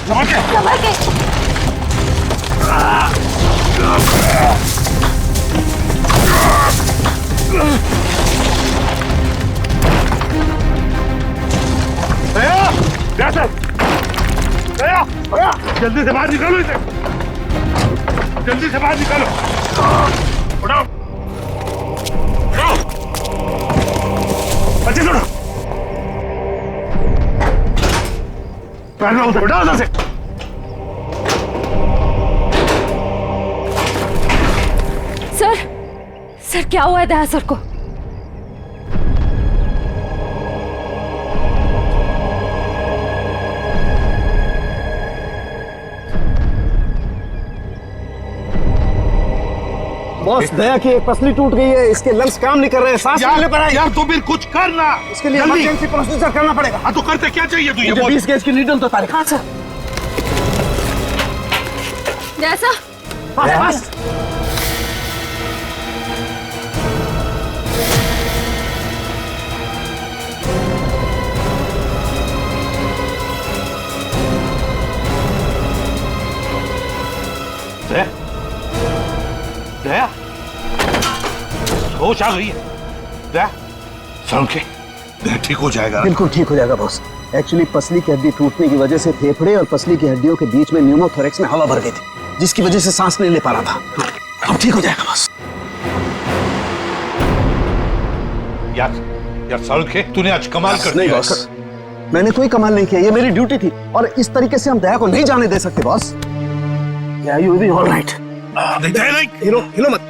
संभाल के। दया, दया, दया, जल्दी से बाहर निकालो इसे, जल्दी से बाहर निकालो। उठाओ, उठाओ, अच्छे से उठाओ। पहले उधर उठाओ उधर से। सर क्या हुआ है दया सर को? बॉस, दया की एक पसली टूट गई है, इसके लंग्स काम नहीं कर रहे हैं, सांस नहीं ले पा रहा है। यार तो फिर कुछ करना, इसके लिए इमरजेंसी प्रोसीजर करना पड़ेगा। हाँ तो करते क्या चाहिए तुझे? 20 गेज की नीडल तो तारीख। हाँ सर। जैसा बस दया, दया, होश आ गई है। दया, सुन के, दया ठीक हो जाएगा। बिल्कुल ठीक हो जाएगा बॉस। एक्चुअली पसली की हड्डी टूटने की वजह से फेफड़े और पसली की हड्डियों के बीच में न्यूमोथोरेक्स में हवा भर गई थी, जिसकी वजह से सांस नहीं ले पा रहा था। अब ठीक हो जाएगा बॉस। यार सारुण के, तूने आज कमाल कर नहीं दिया। बॉस, मैंने कोई कमाल नहीं किया, ये मेरी ड्यूटी थी और इस तरीके से हम दया को नहीं जाने दे सकते बॉस। या यू बी ऑलराइट? नहीं, हिलो मत।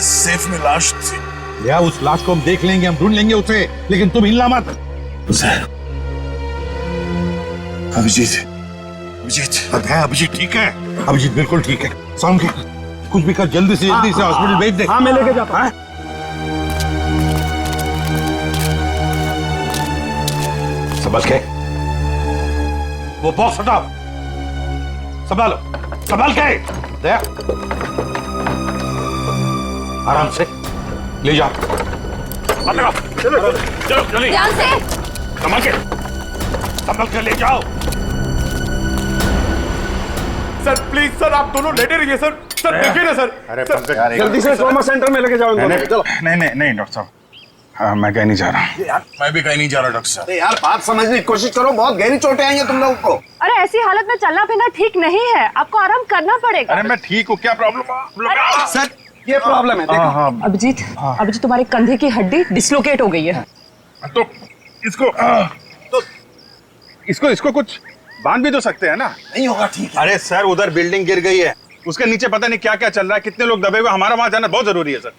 सेफ में लाश थी। या उस लाश को हम देख लेंगे, हम ढूंढ लेंगे उसे, लेकिन तुम हिलना मत। अभिजीत ठीक है, अभिजीत बिल्कुल ठीक है। सारुण के, कुछ भी कर, जल्दी से हॉस्पिटल भेज दे। हाँ मैं लेके जाता हूँ। संभल के, वो बॉक्स हटाओ, संभालो, संभाल के। दया, आराम से ले जाओ। हाथ लगाओ, चलो जल्दी, ध्यान से। संभल के ले जाओ। सर प्लीज सर, आप दोनों लेटे रहिए सर। सर देखिए ना सर। अरे जल्दी से ट्रॉमा सेंटर में लेके जाओ। चलो। नहीं डॉक्टर साहब, हाँ, मैं कहीं नहीं जा रहा। मैं भी कहीं नहीं जा रहा डॉक्टर साहब। यार बात समझने की कोशिश करो, बहुत गहरी चोटें आई हैं तुम लोगों को। अरे ऐसी हालत में चलना फिरना ठीक नहीं है, आपको आराम करना पड़ेगा। अरे मैं ठीक हूँ, क्या प्रॉब्लम? सर ये प्रॉब्लम है, देखो। अभिजीत तुम्हारे कंधे की हड्डी डिसलोकेट हो गई है। तो इसको कुछ बांध भी तो सकते हैं ना? नहीं होगा ठीक है। अरे सर, उधर बिल्डिंग गिर गई है, उसके नीचे पता नहीं क्या क्या चल रहा है, कितने लोग दबे हुए, हमारा वहां जाना बहुत जरूरी है सर,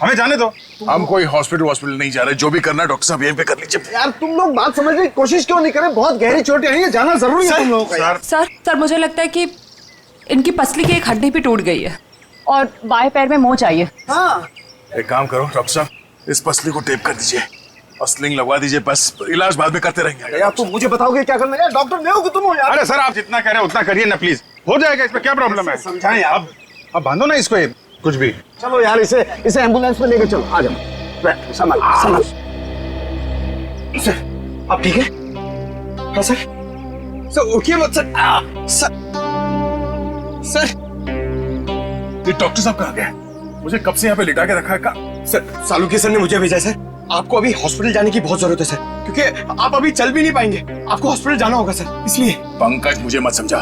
हमें जाने दो। हम कोई हॉस्पिटल नहीं जा रहे, जो भी करना है डॉक्टर साहब यहीं पे कर लीजिए। यार तुम लोग बात समझने की कोशिश क्यों नहीं करें? बहुत गहरी चोटें आई हैं, जाना जरूरी है तुम लोगों का। सर मुझे लगता है कि इनकी पसली की एक हड्डी भी टूट गई है और बाएं पैर में मोच आई है। हाँ एक काम करो डॉक्टर साहब, इस पसली को टेप कर दीजिए और स्लिंग लगवा दीजिए, बस इलाज बाद में करते रहेंगे। यार तुम मुझे बताओगे क्या करना है? यार डॉक्टर नहीं हो कि तुम हो यार। अरे सर, आप जितना कह रहे हैं उतना करिए ना प्लीज, हो जाएगा, इसमें क्या प्रॉब्लम है? समझाएं यार। अब बांधो ना इसको, कुछ भी। चलो यार, इसे एम्बुलेंस में लेके चलो। आ जाओ, संभाल। सर आप ठीक है? हाँ सर उठिए मत सर। सर ये डॉक्टर साहब कहाँ गए? मुझे कब से यहाँ पे लिटा के रखा है? सर सालुकी सर ने मुझे भेजा है सर। आपको अभी हॉस्पिटल जाने की बहुत जरूरत है सर, क्योंकि आप अभी चल भी नहीं पाएंगे, आपको हॉस्पिटल जाना होगा सर, इसलिए। पंकज मुझे मत समझा,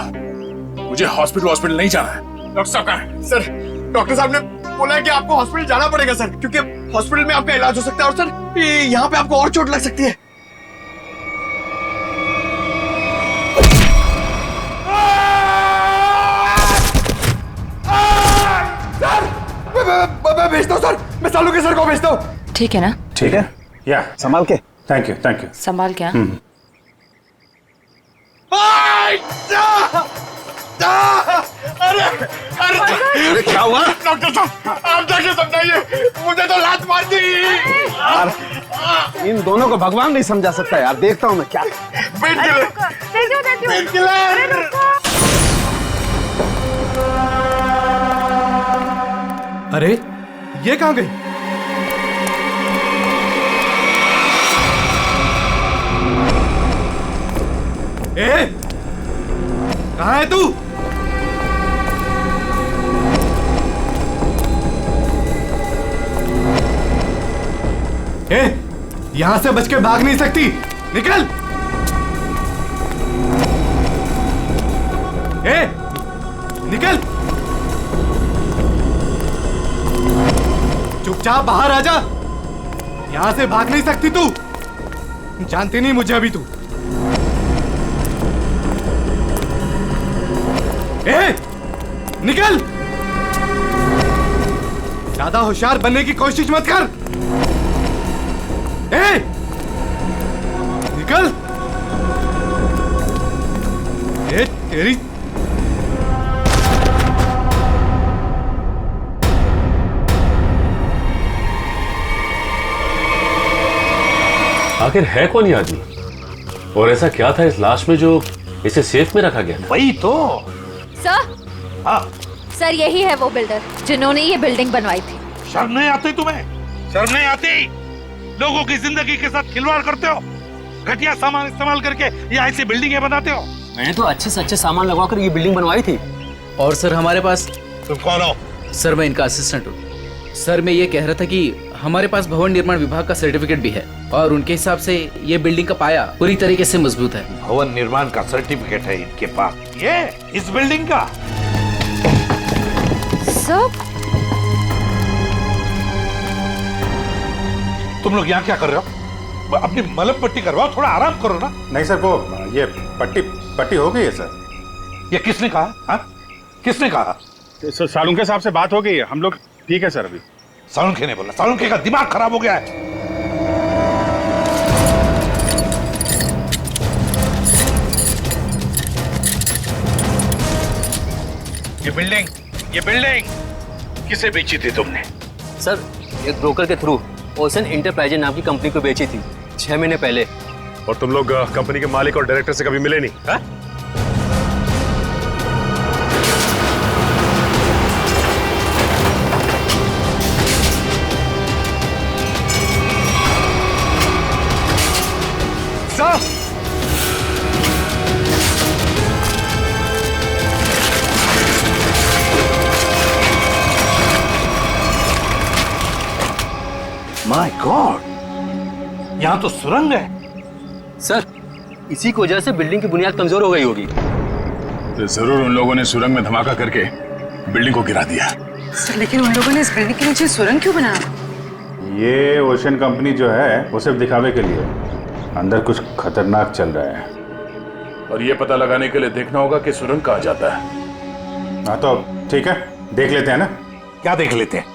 मुझे हॉस्पिटल नहीं जाना है। डॉक्टर साहब कहाँ है? सर डॉक्टर साहब ने बोला है कि आपको हॉस्पिटल जाना पड़ेगा सर, क्योंकि हॉस्पिटल में आपका इलाज हो सकता है और सर यहाँ पे आपको और चोट लग सकती है। मैं भेजता हूँ सर, मैं सालुकी सर को भेजता हूँ। ठीक है ना? ठीक है, या संभाल के। Thank you. संभाल क्या? अरे क्या हुआ? डॉक्टर साहब आप जाके समझाइए, मुझे तो लात मार दी। यार इन दोनों को भगवान नहीं समझा सकता यार, देखता हूँ मैं क्या। Pain killer. अरे ये कहाँ गई? ए, कहाँ है तू? ए, यहां से बच के भाग नहीं सकती, निकल। ए, निकल, चुपचाप बाहर आ जा। यहां से भाग नहीं सकती तू, जानती नहीं मुझे अभी तू। ए, निकल, ज्यादा होशियार बनने की कोशिश मत कर। ए, निकल। ए, तेरी आखिर है कौन ये आदमी और ऐसा क्या था इस लाश में जो इसे सेफ में रखा गया था? वही तो। सर, हाँ, सर यही है वो बिल्डर जिन्होंने ये बिल्डिंग बनवाई थी। शर्म नहीं आती तुम्हें? शर्म नहीं आती? लोगों की जिंदगी के साथ खिलवाड़ करते हो, घटिया सामान इस्तेमाल करके ये ऐसी बिल्डिंगें बनाते हो। मैंने तो अच्छे से अच्छे सामान लगवाकर ये बिल्डिंग बनवाई थी। और सर हमारे पास। तुम कौन हो? सर मैं इनका असिस्टेंट हूँ। सर मैं ये कह रहा था कि हमारे पास भवन निर्माण विभाग का सर्टिफिकेट भी है और उनके हिसाब से ये बिल्डिंग का पाया पूरी तरीके से मजबूत है। भवन निर्माण का सर्टिफिकेट है इनके पास? ये इस बिल्डिंग का? सर तुम लोग यहाँ क्या कर रहे हो? अपनी मलम पट्टी करवाओ, थोड़ा आराम करो ना। नहीं सर, वो ये पट्टी हो गई है सर। ये किसने कहा? हाँ? किसने कहा? सालुंके साहब से बात हो गई है, हम लोग ठीक है सर। अभी सालुंके ने बोला? सालुंके का दिमाग खराब हो गया है। ये बिल्डिंग किसे बेची थी तुमने? सर एक ब्रोकर के थ्रू ओशन इंटरप्राइजेज नाम की कंपनी को बेची थी 6 महीने पहले। और तुम लोग कंपनी के मालिक और डायरेक्टर से कभी मिले नहीं? हाँ? माय गॉड, यहाँ तो सुरंग है। सर इसी की वजह से बिल्डिंग की बुनियाद कमजोर हो गई होगी। तो जरूर उन लोगों ने सुरंग में धमाका करके बिल्डिंग को गिरा दिया। सर लेकिन उन लोगों ने इस बिल्डिंग के नीचे सुरंग क्यों बनाया? ये ओशन कंपनी जो है वो सिर्फ दिखावे के लिए, अंदर कुछ खतरनाक चल रहा है। और ये पता लगाने के लिए देखना होगा कि सुरंग कहाँ जाता है। हाँ तो ठीक है, देख लेते हैं ना। क्या देख लेते हैं?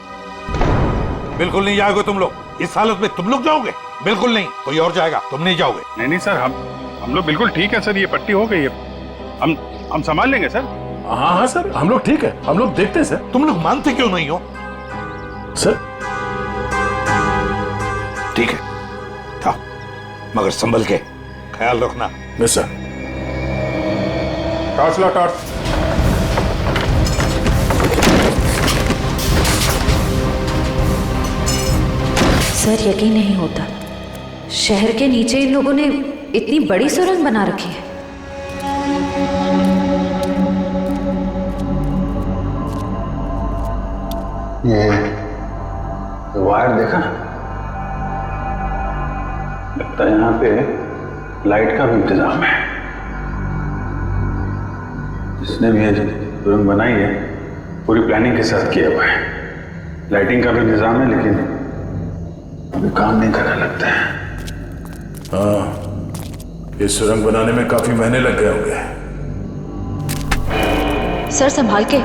बिल्कुल नहीं जाओगे तुम लोग। इस हालत में तुम लोग जाओगे? बिल्कुल नहीं, कोई और जाएगा, तुम नहीं जाओगे। नहीं सर, हम लोग बिल्कुल ठीक है सर। ये पट्टी हो गई है, हम संभाल लेंगे सर। हाँ हाँ सर, हम लोग ठीक है, हम लोग देखते हैं सर। तुम लोग मानते क्यों नहीं हो? सर ठीक है, हाँ, मगर संभल के ख्याल रखना। Yes sir. टॉर्च लो, टॉर्च। सर यकीन नहीं होता, शहर के नीचे इन लोगों ने इतनी बड़ी सुरंग बना रखी है। ये वायर देखा? लगता है यहाँ पे लाइट का भी इंतजाम है। जिसने भी ये सुरंग बनाई है पूरी प्लानिंग के साथ किया हुआ है। लाइटिंग का भी इंतजाम है, लेकिन अभी काम नहीं करने लगता है। हाँ, इस सुरंग बनाने में काफी महीने लग गए होंगे। सर संभाल के।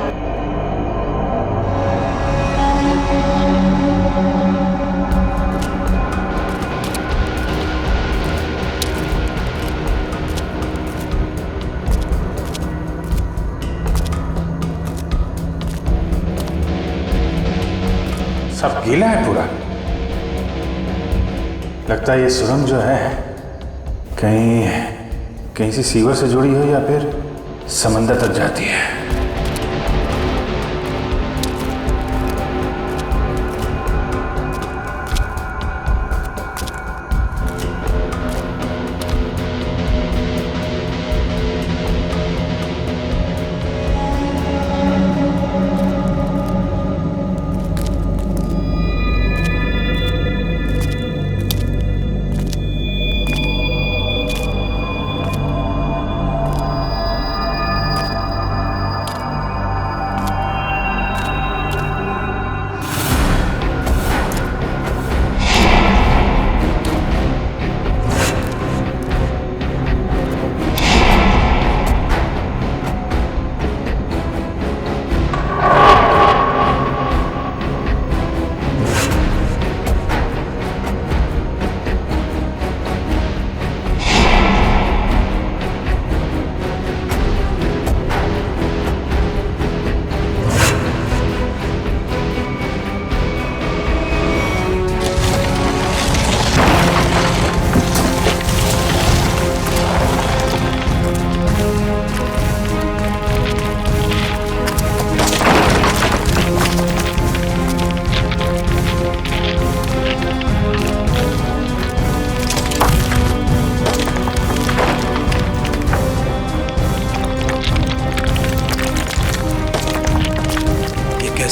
सब गीला है पूरा। लगता है ये सुरंग जो है कहीं से सीवर से जुड़ी हो या फिर समंदर तक जाती है।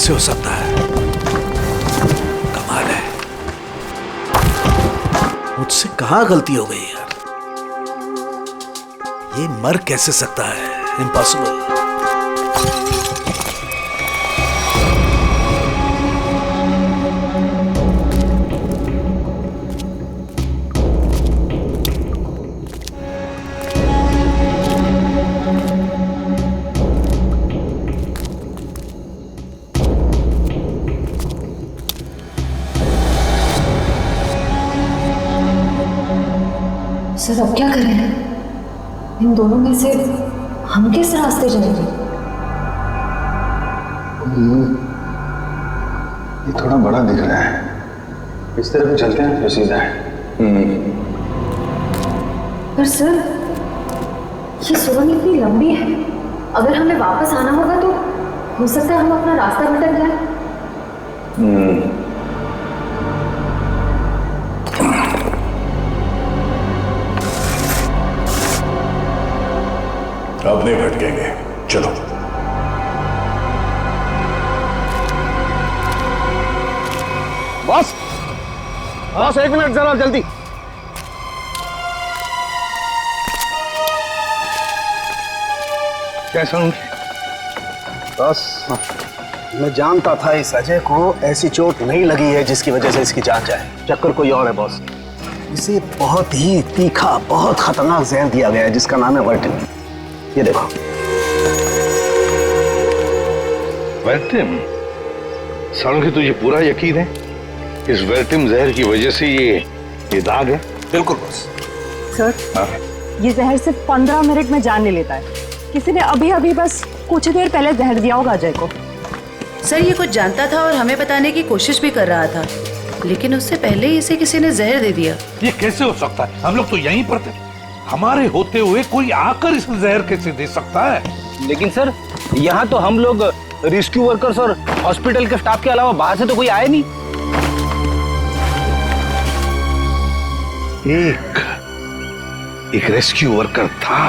कैसे हो सकता है? कमाल है, मुझसे कहां गलती हो गई यार। ये मर कैसे सकता है? इम्पॉसिबल। सर अब क्या करें? इन दोनों में से हम किस रास्ते जाएंगे? ये थोड़ा बड़ा दिख रहा है, इस तरफ चलते हैं तो सीधा है। पर सर ये सुरंग इतनी लंबी है, अगर हमें वापस आना होगा तो हो सकता है हम अपना रास्ता भटक जाए। अब नहीं भटकेंगे, चलो। बॉस, बॉस 1 मिनट जरा जल्दी। कैसा हूँ बॉस? मैं जानता था इस अजय को ऐसी चोट नहीं लगी है जिसकी वजह से इसकी जान जाए। चक्कर कोई और है बॉस। इसे बहुत ही तीखा, बहुत खतरनाक जहर दिया गया है जिसका नाम है वर्टिन। ये देखो। वर्टिम? सालुंखी तुझे पूरा यकीन है इस वर्टिम जहर की वजह से ये दाग है? बिल्कुल बॉस। सर ये जहर सिर्फ 15 मिनट में जान ले लेता है। किसी ने अभी अभी बस कुछ देर पहले जहर दिया होगा अजय को। सर ये कुछ जानता था और हमें बताने की कोशिश भी कर रहा था, लेकिन उससे पहले ही इसे किसी ने जहर दे दिया। ये कैसे हो सकता है? हम लोग तो यहीं पर थे। हमारे होते हुए कोई आकर इस जहर कैसे दे सकता है? लेकिन सर यहाँ तो हम लोग रेस्क्यू वर्कर्स और हॉस्पिटल के स्टाफ के अलावा बाहर से तो कोई आया नहीं। एक रेस्क्यू वर्कर था।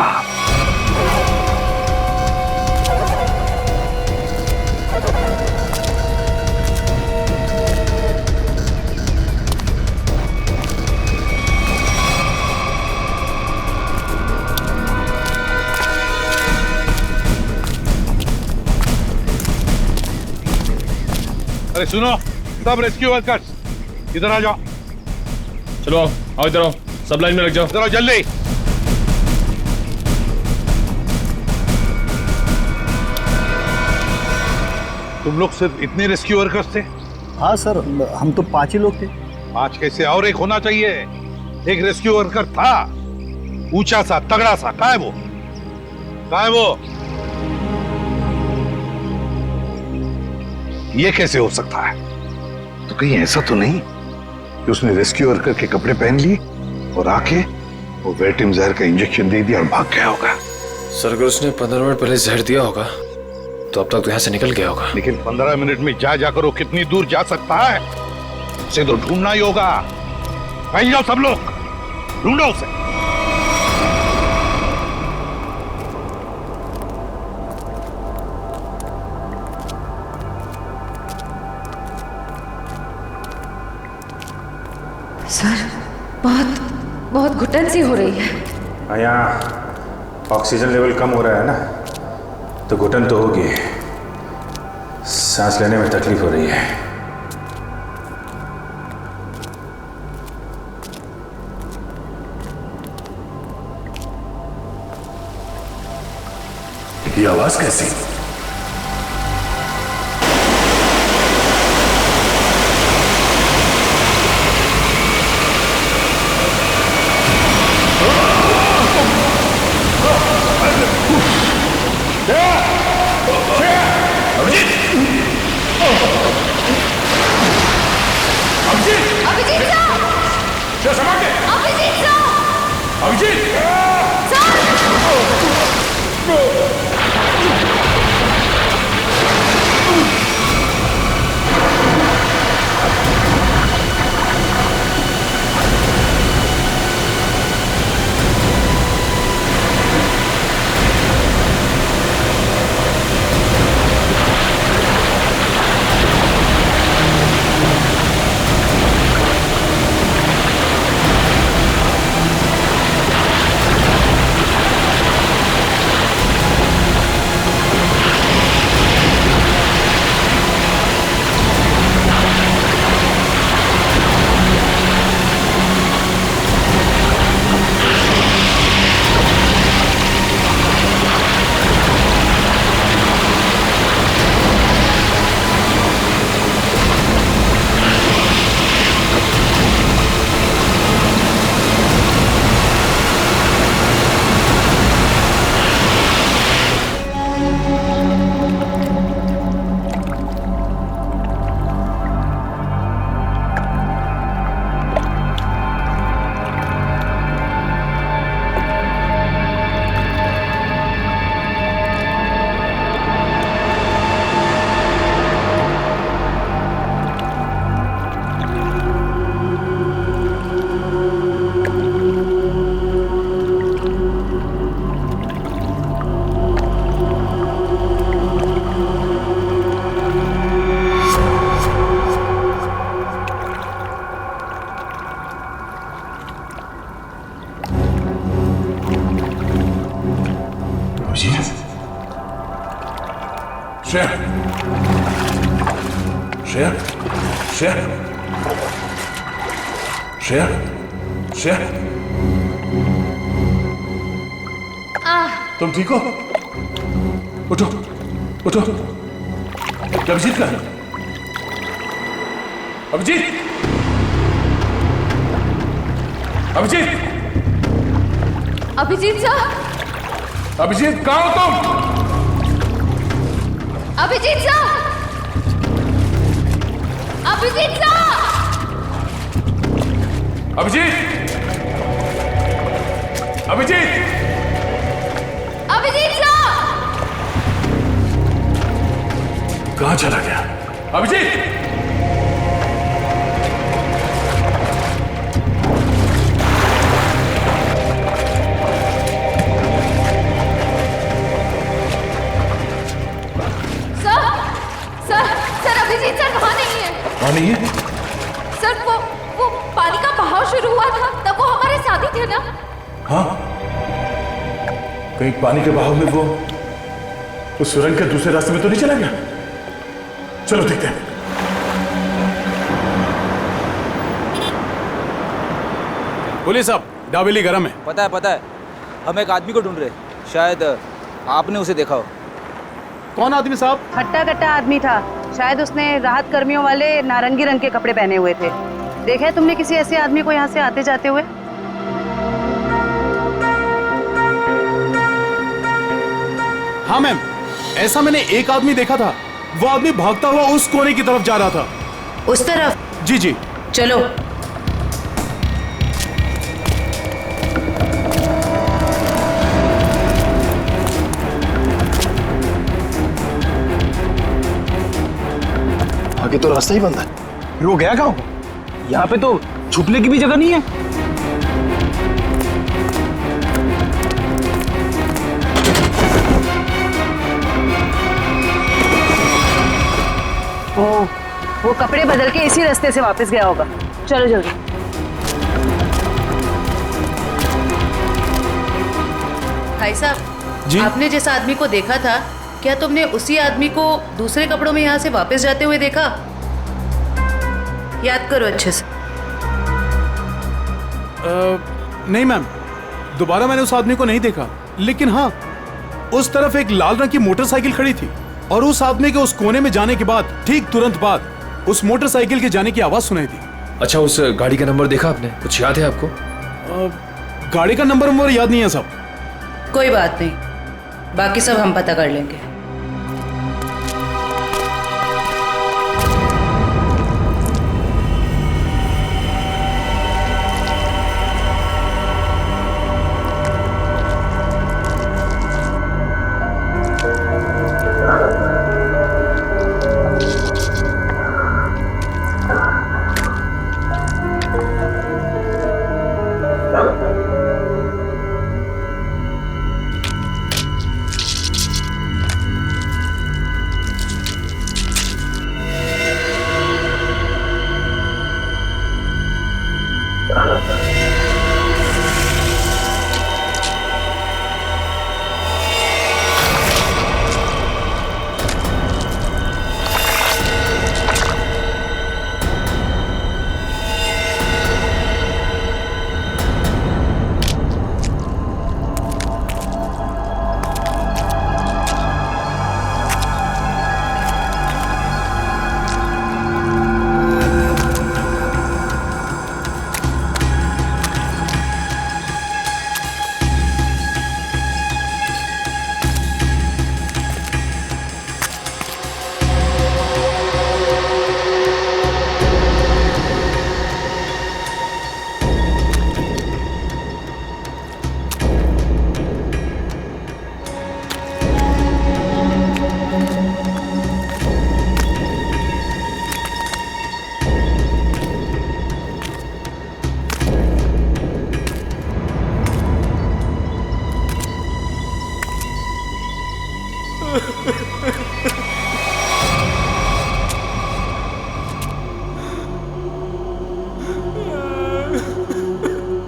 अरे सुनो सब रेस्क्यू वर्कर्स, इधर आ जाओ। चलो आओ इधर आओ, सब लाइन में लग जाओ। इधर आओ जल्दी। तुम लोग सिर्फ इतने रेस्क्यू वर्कर्स थे? हाँ सर, हम तो 5 ही लोग थे। 5 कैसे? और एक होना चाहिए। एक रेस्क्यू वर्कर था, ऊंचा सा, तगड़ा सा। कहाँ है वो? कहाँ है वो? ये कैसे हो सकता है? तो कहीं ऐसा तो नहीं कि उसने रेस्क्यू वर्कर के कपड़े पहन लिए और आके वो वर्टिम जहर का इंजेक्शन दे दिया और भाग गया होगा? सर अगर उसने 15 मिनट पहले जहर दिया होगा तो अब तक तो यहाँ से निकल गया होगा। लेकिन 15 मिनट में जा करो कितनी दूर जा सकता है? उसे तो ढूंढना ही होगा। फैल जाओ सब लोग, ढूंढो उसे। सर बहुत बहुत घुटन सी हो रही है। यहाँ ऑक्सीजन लेवल कम हो रहा है ना, तो घुटन तो होगी। सांस लेने में तकलीफ हो रही है। ये आवाज कैसी? श्रेया श्रेया श्रेया श्रेया श्रेया तुम ठीक हो? उठो उठो। अभिजीत का अभिजीत अभिजीत अभिजीत सर, अभिजीत कहाँ हो तुम? Abhijeet sir, Abhijeet sir, Abhijeet Abhijeet Abhijeet sir, कहाँ चला गया अभिजीत? सर अभिजीत सर वहाँ नहीं है। वहाँ नहीं है? सर वो पानी का बहाव शुरू हुआ था तब वो हमारे साथ ही थे ना। हाँ, कहीं पानी के बहाव में वो उस सुरंग के दूसरे रास्ते में तो नहीं चला गया? चलो देखते हैं। पुलिस साहब, डाबेली गरम है। पता है, हम एक आदमी को ढूंढ रहे, शायद आपने उसे देखा हो। कौन आदमी साहब? हट्टा कट्टा आदमी था, शायद उसने राहत कर्मियों वाले नारंगी रंग के कपड़े पहने हुए थे। देखा है तुमने किसी ऐसे आदमी को यहाँ से आते जाते हुए? हाँ मैम, ऐसा मैंने एक आदमी देखा था। वो आदमी भागता हुआ उस कोने की तरफ जा रहा था। उस तरफ? जी जी। चलो। आगे तो रास्ता ही बंद है। फिर वो गया कहाँ? यहाँ पे तो छुपने की भी जगह नहीं है। वो कपड़े बदल के इसी रास्ते से वापस गया होगा। चलो जल्दी। भाई साहब, आपने जिस आदमी को देखा था, क्या तुमने उसी आदमी को दूसरे कपड़ों में यहाँ से वापस जाते हुए देखा? याद करो अच्छे से। नहीं मैम, दोबारा मैंने उस आदमी को नहीं देखा, लेकिन हाँ, उस तरफ एक लाल रंग की मोटरसाइकिल खड़ी थी और उस आदमी के उस कोने में जाने के बाद ठीक तुरंत बाद उस मोटरसाइकिल के जाने की आवाज सुनाई थी। अच्छा, उस गाड़ी का नंबर देखा आपने? कुछ याद है आपको? गाड़ी का नंबर याद नहीं है साहब। कोई बात नहीं, बाकी सब हम पता कर लेंगे।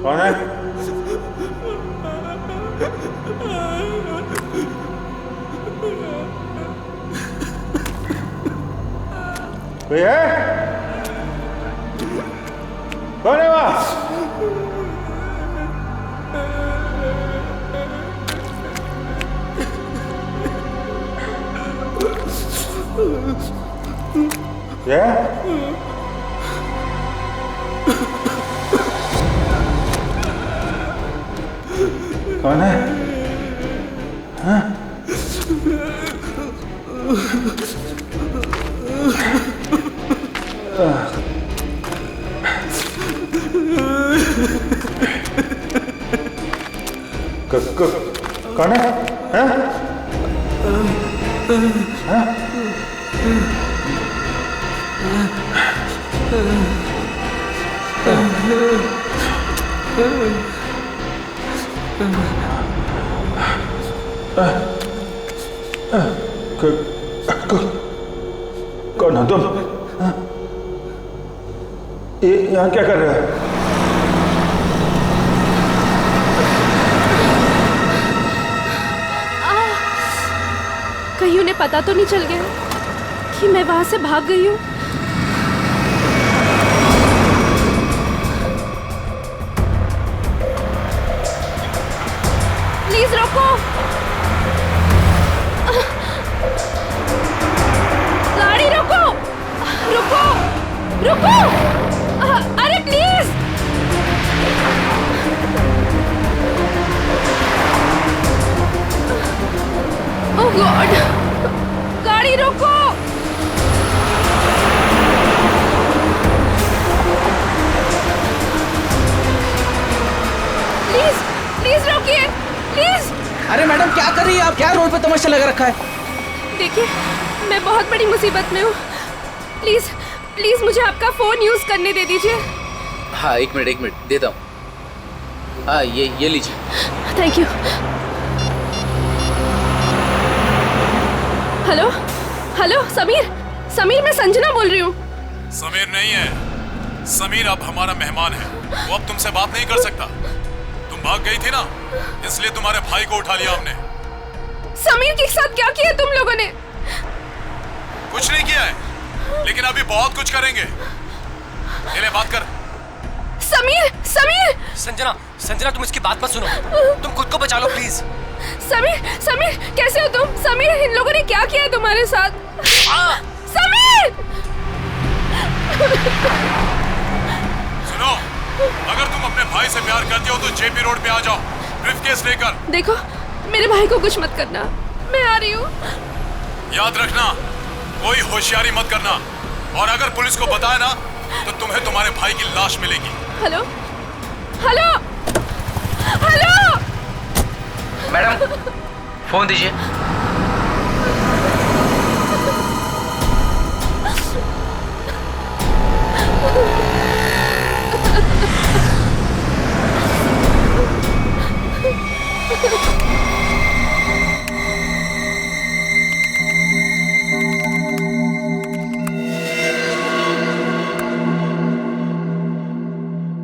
कौन है? कोई है? कौन है वहां? क्या? कौन है? हाँ? कौन है? हाँ? हाँ? कौन हो तुम? ये यहाँ क्या कर रहे हो? कहीं उन्हें पता तो नहीं चल गया कि मैं वहां से भाग गई हूँ? प्लीज रोको, गाड़ी रोको, रुको, रुको, अरे प्लीज। ओह गॉड, गाड़ी रोको। प्लीज प्लीज रोकिए, प्लीज। अरे मैडम क्या कर रही है आप? क्या रोड पे तमाशा लगा रखा है? देखिए मैं बहुत बड़ी मुसीबत में हूँ, प्लीज प्लीज मुझे आपका फोन यूज करने दे दीजिए। हाँ एक मिनट देता हूँ। हाँ ये लीजिए। Thank you. Hello hello Sameer, Sameer मैं संजना बोल रही हूँ। समीर नहीं है, समीर अब हमारा मेहमान है, वो अब तुमसे बात नहीं कर सकता। तुम भाग गई थी ना, इसलिए तुम्हारे भाई को उठा लिया हमने। समीर के साथ क्या किया तुम लोगों ने? कुछ नहीं किया है, लेकिन अभी बहुत कुछ करेंगे। ले बात कर। समीर समीर। संजना तुम इसकी बात मत सुनो, तुम खुद को बचा लो प्लीज। समीर कैसे हो तुम? समीर इन लोगों ने क्या किया है तुम्हारे साथ? समीर सुनो, अगर तुम अपने भाई से प्यार करते हो तो जेपी रोड पे आ जाओ, ब्रीफकेस लेकर। देखो मेरे भाई को कुछ मत करना, मैं आ रही हूँ। याद रखना, कोई होशियारी मत करना, और अगर पुलिस को बताया ना तो तुम्हें तुम्हारे भाई की लाश मिलेगी। Hello hello hello. Madam phone दीजिए।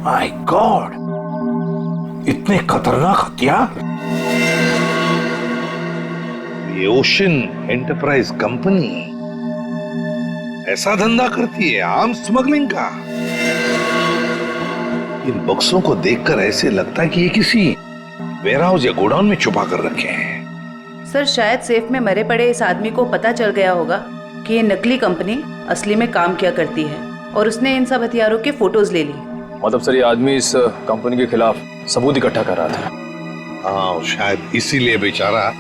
माय गॉड, इतने खतरनाक हथियार। ये ओशन एंटरप्राइज कंपनी ऐसा धंधा करती है, आर्म्स स्मगलिंग का। इन बक्सों को देखकर ऐसे लगता है कि ये किसी वेयरहाउस या गोडाउन में छुपा कर रखे हैं। सर शायद सेफ में मरे पड़े इस आदमी को पता चल गया होगा कि ये नकली कंपनी असली में काम किया करती है, और उसने इन सब हथियारों के फोटोज ले ली। मतलब सर ये आदमी इस कंपनी के खिलाफ सबूत इकट्ठा कर रहा था। हाँ, शायद इसीलिए बेचारा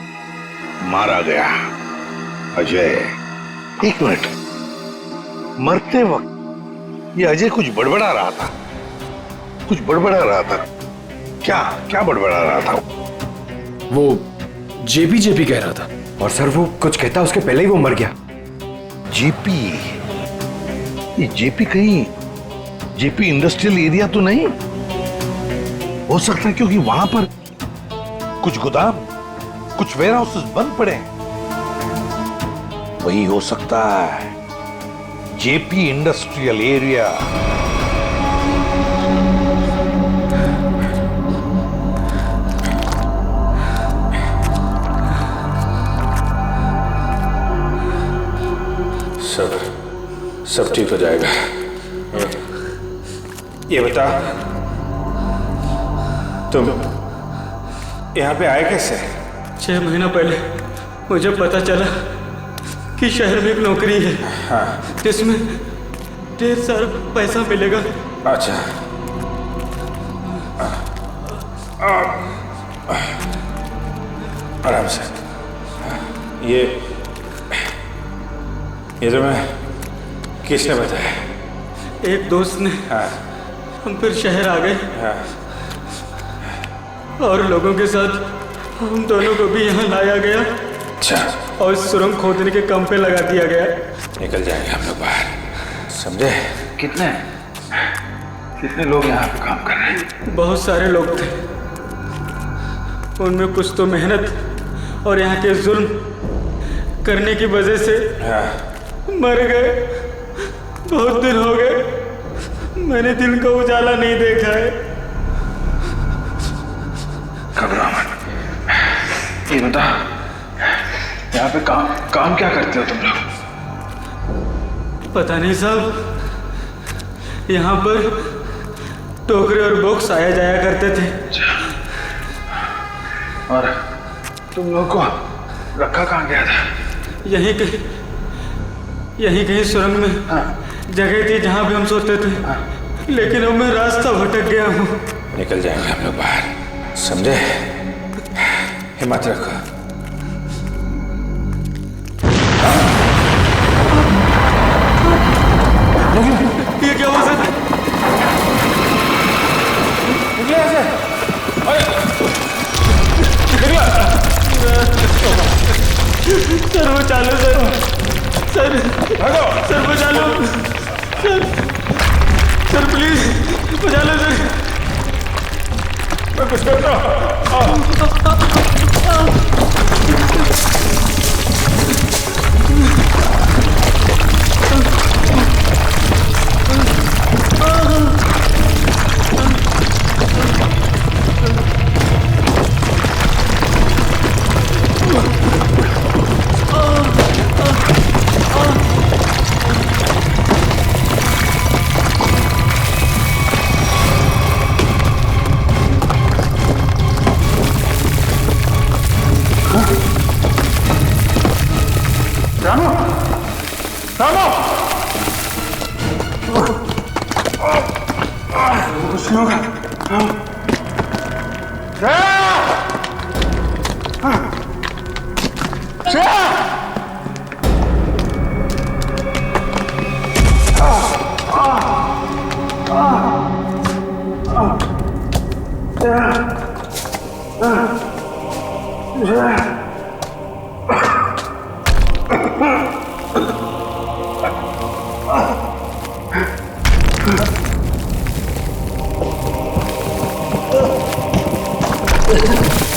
मारा गया। अजय, एक मिनट, मरते वक्त ये अजय कुछ बड़बड़ा रहा था, कुछ बड़बड़ा रहा था। क्या बड़बड़ा रहा था? वो जेपी कह रहा था। और सर वो कुछ कहता उसके पहले ही वो मर गया। जेपी? ये जेपी कहीं जेपी इंडस्ट्रियल एरिया तो नहीं हो सकता, क्योंकि वहां पर कुछ गोदाम, कुछ वेयरहाउसेस बंद पड़े हैं। वही हो सकता है, जेपी इंडस्ट्रियल एरिया। सब ठीक हो जाएगा। ये बता, तुम यहाँ पे आए कैसे? 6 महीना पहले मुझे पता चला कि शहर में एक नौकरी है। हाँ। जिसमें ढेर सारा पैसा मिलेगा। अच्छा। आराम से। ये तुम्हें किसने बताया? एक दोस्त ने। हाँ। हम फिर शहर आ गए। हाँ। और लोगों के साथ हम दोनों को भी यहाँ लाया गया। अच्छा। और सुरंग खोदने के काम पे लगा दिया गया। निकल जाएंगे हम लोग बाहर, समझे? कितने लोग यहाँ पे काम कर रहे हैं? बहुत सारे लोग थे। उनमें कुछ तो मेहनत और यहाँ के जुल्म करने की वजह से मर गए। बहुत दिन हो गए मैंने दिन का उजाला नहीं देखा है। घबराओ मत। ये बता, यहाँ पे काम क्या करते हो तुम लोग? पता नहीं साहब, यहाँ पर टोकरे और बॉक्स आया जाया करते थे। और तुम लोग को रखा कहाँ गया था? यहीं कहीं सुरंग में जगह थी जहाँ भी हम सोते थे। लेकिन अब मैं रास्ता भटक गया हूँ। निकल जाएंगे हम लोग बाहर, समझे? हिम्मत रखो। ये क्या हुआ सर? निकले ऐसे? सर वो चालू सर बचा लो सर प्लीज बचा लो सर। मैं कुछ करता हूँ। कुछ लोग Oh!